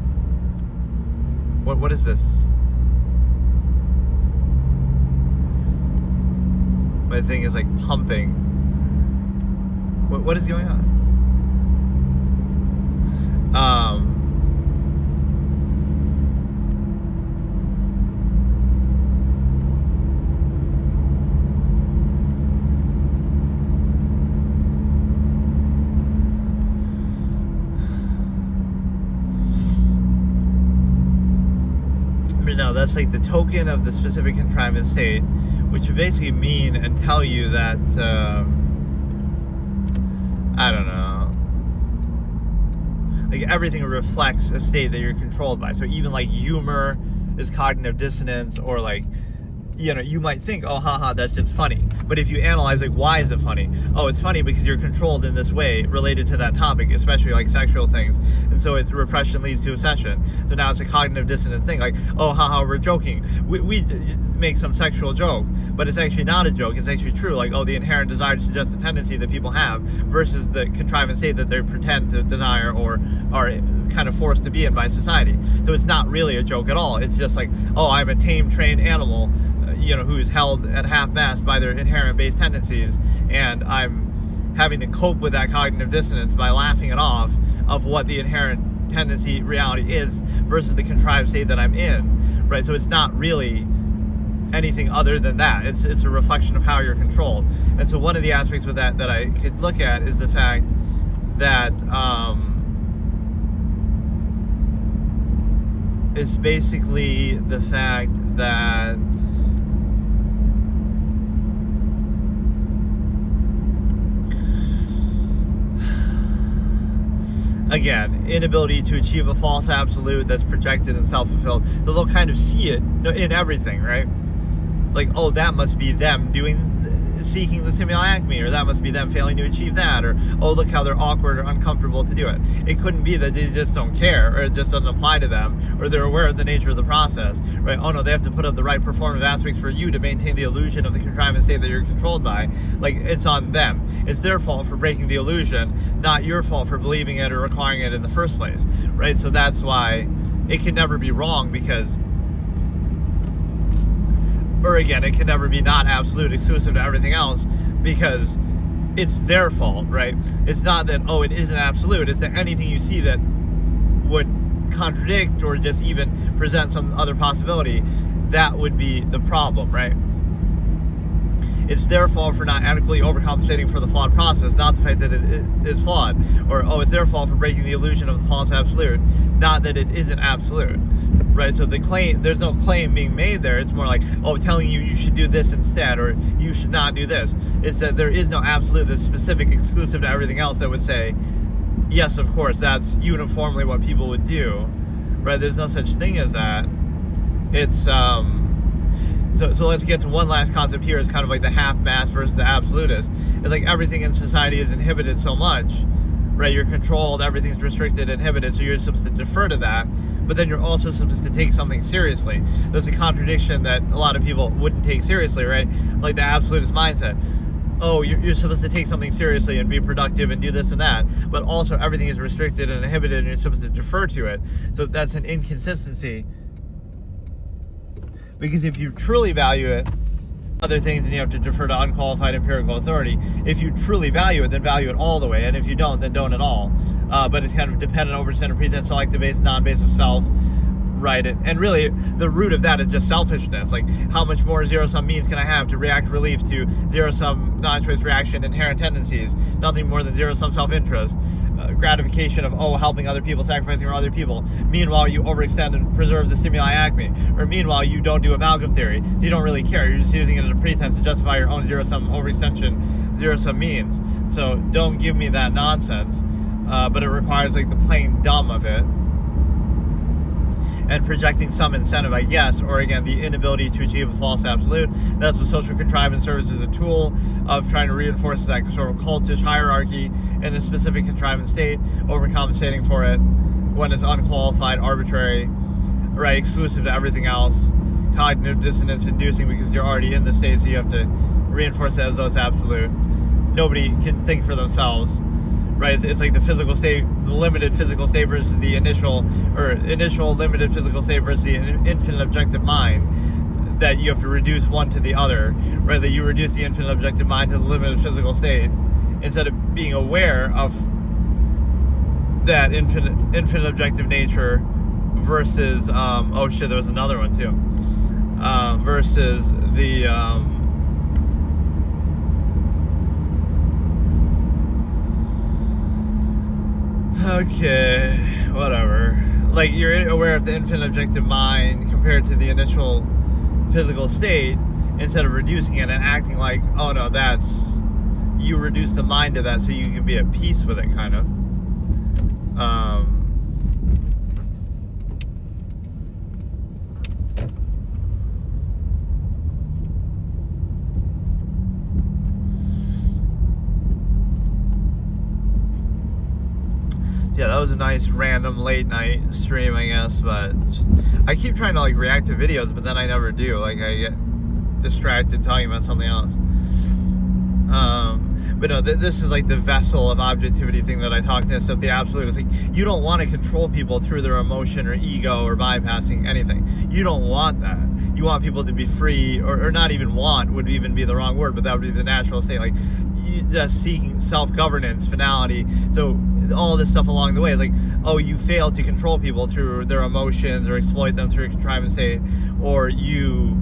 What is this? My thing is like pumping. What is going on? that's like the token of the specific contrivance state, which would basically mean and tell you that, I don't know, like everything reflects a state that you're controlled by. So even like humor is cognitive dissonance, or like, you know, you might think, oh, haha, that's just funny. But if you analyze, like, why is it funny? Oh, it's funny because you're controlled in this way related to that topic, especially like sexual things. And so it's repression leads to obsession. So now it's a cognitive dissonance thing. Like, oh, haha, we're joking. We make some sexual joke, but it's actually not a joke. It's actually true. Like, oh, the inherent desire to suggest a tendency that people have versus the contrivance state that they pretend to desire or are kind of forced to be in by society. So it's not really a joke at all. It's just like, oh, I'm a tame, trained animal, you know, who's held at half-mast by their inherent base tendencies, and I'm having to cope with that cognitive dissonance by laughing it off of what the inherent tendency reality is versus the contrived state that I'm in, right? So it's not really anything other than that. It's a reflection of how you're controlled. And so one of the aspects with that I could look at is the fact that it's basically the fact that again, inability to achieve a false absolute that's projected and self-fulfilled, they'll kind of see it in everything, right? Like, oh, that must be them seeking the simulacme, or that must be them failing to achieve that, or oh, look how they're awkward or uncomfortable to do it. It couldn't be that they just don't care, or it just doesn't apply to them, or they're aware of the nature of the process, right? Oh no, they have to put up the right performative aspects for you to maintain the illusion of the contrivance state that you're controlled by. Like, it's on them. It's their fault for breaking the illusion, not your fault for believing it or requiring it in the first place, right? So that's why it can never be wrong, because, or again, it can never be not absolute, exclusive to everything else, because it's their fault, right? It's not that, oh, it isn't absolute. It's that anything you see that would contradict or just even present some other possibility, that would be the problem, right? It's their fault for not adequately overcompensating for the flawed process, not the fact that it is flawed. Or, oh, it's their fault for breaking the illusion of the false absolute, not that it isn't absolute. Right, so the claim, there's no claim being made there. It's more like, oh, telling you should do this instead, or you should not do this. It's that there is no absolute that's specific, exclusive to everything else that would say, yes, of course, that's uniformly what people would do. Right, there's no such thing as that. It's, so let's get to one last concept here. It's kind of like the half-mast versus the absolutist. It's like everything in society is inhibited so much, right? You're controlled, everything's restricted, inhibited, so you're supposed to defer to that. But then you're also supposed to take something seriously. There's a contradiction that a lot of people wouldn't take seriously, right? Like the absolutist mindset. Oh, you're supposed to take something seriously and be productive and do this and that, but also everything is restricted and inhibited and you're supposed to defer to it. So that's an inconsistency. Because if you truly value it, other things, and you have to defer to unqualified empirical authority. If you truly value it, then value it all the way, and if you don't, then don't at all. But it's kind of dependent over center, pretense, selective base, non-base of self, right? And really, the root of that is just selfishness. Like, how much more zero-sum means can I have to react relief to zero-sum non-choice reaction inherent tendencies? Nothing more than zero-sum self-interest. Gratification of, oh, helping other people, sacrificing for other people. Meanwhile, you overextend and preserve the stimuli acme. Or meanwhile, you don't do amalgam theory. So you don't really care. You're just using it as a pretense to justify your own zero-sum overextension, zero-sum means. So don't give me that nonsense. But it requires, like, the plain dumb of it. And projecting some incentive, I guess, or again, the inability to achieve a false absolute. That's what social contrivance serves as a tool of trying to reinforce that sort of cultish hierarchy in a specific contrivance state, overcompensating for it when it's unqualified, arbitrary, right, exclusive to everything else, cognitive dissonance inducing because you're already in the state, so you have to reinforce it as though it's absolute. Nobody can think for themselves. Right, it's like the physical state, the limited physical state versus the initial limited physical state versus the infinite objective mind, that you have to reduce one to the other, right? That you reduce the infinite objective mind to the limited physical state instead of being aware of that infinite objective nature versus, oh shit, there was another one too, versus the, okay, whatever. like you're aware of the infinite objective mind compared to the initial physical state, instead of reducing it and acting like, oh no, that's, you reduce the mind to that so you can be at peace with it, kind of. Yeah, that was a nice random late night stream, I guess, but I keep trying to like react to videos, but then I never do. Like I get distracted talking about something else. But no, this is like the vessel of objectivity thing that I talked to of the absolute. It's like, you don't want to control people through their emotion or ego or bypassing anything. You don't want that. You want people to be free, or not even want would even be the wrong word, but that would be the natural state. Like, you just seeking self-governance, finality. So all this stuff along the way is like, oh, you fail to control people through their emotions or exploit them through a contrivance state, or you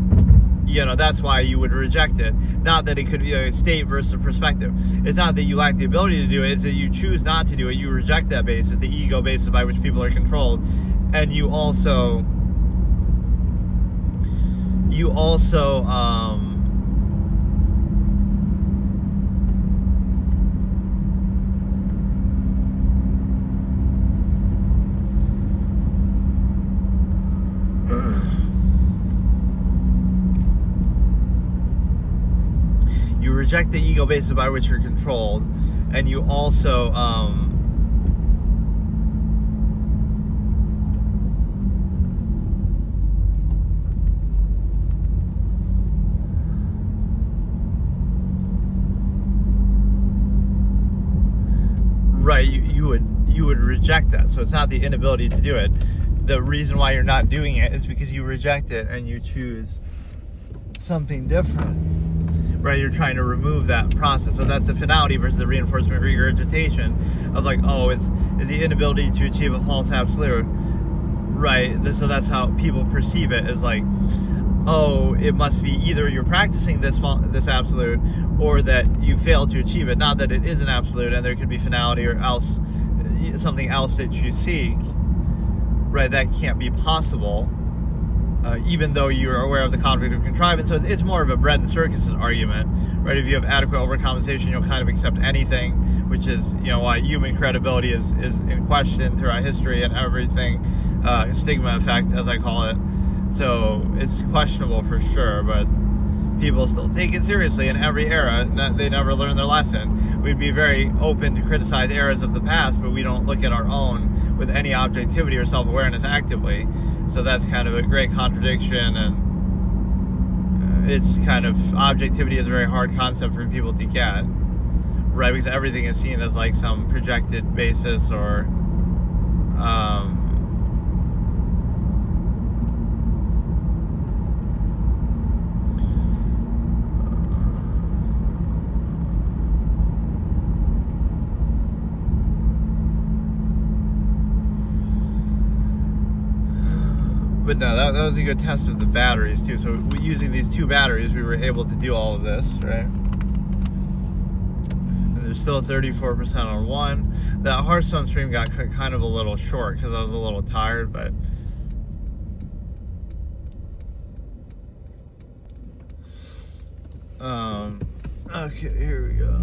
know, that's why you would reject it. Not that it could be a state versus a perspective. It's not that you lack the ability to do it, it's that you choose not to do it. You reject that basis, the ego basis by which people are controlled. And you also you reject the ego basis by which you're controlled, and you also right, you would reject that. So it's not the inability to do it. The reason why you're not doing it is because you reject it and you choose something different. Right, you're trying to remove that process. So that's the finality versus the reinforcement regurgitation of like, oh, is the inability to achieve a false absolute. Right, so that's how people perceive it, as like, oh, it must be either you're practicing this absolute, or that you fail to achieve it. Not that it is an absolute and there could be finality or else something else that you seek. Right, that can't be possible. Even though you're aware of the conflict of contrivance. So it's more of a bread and circuses argument, right? If you have adequate overcompensation, you'll kind of accept anything, which is, you know, why human credibility is in question throughout history and everything, stigma effect, as I call it. So it's questionable for sure, but people still take it seriously in every era. They never learn their lesson. We'd be very open to criticize eras of the past, but we don't look at our own with any objectivity or self-awareness actively. So that's kind of a great contradiction, and it's kind of, objectivity is a very hard concept for people to get, right? Because everything is seen as like some projected basis or but no, that was a good test of the batteries too. So using these two batteries, we were able to do all of this, right? And there's still 34% on one. That Hearthstone stream got kind of a little short because I was a little tired, but okay, here we go.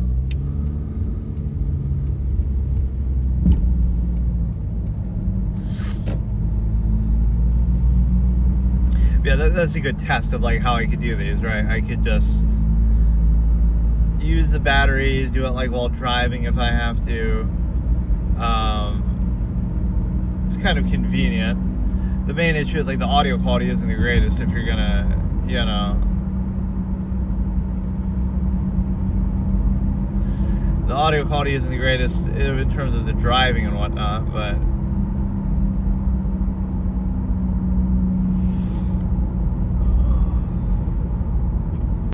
Yeah, that's a good test of like how I could do these, right? I could just use the batteries, do it like while driving if I have to. It's kind of convenient. The main issue is like the audio quality isn't the greatest if you're gonna, you know. The audio quality isn't the greatest in terms of the driving and whatnot, but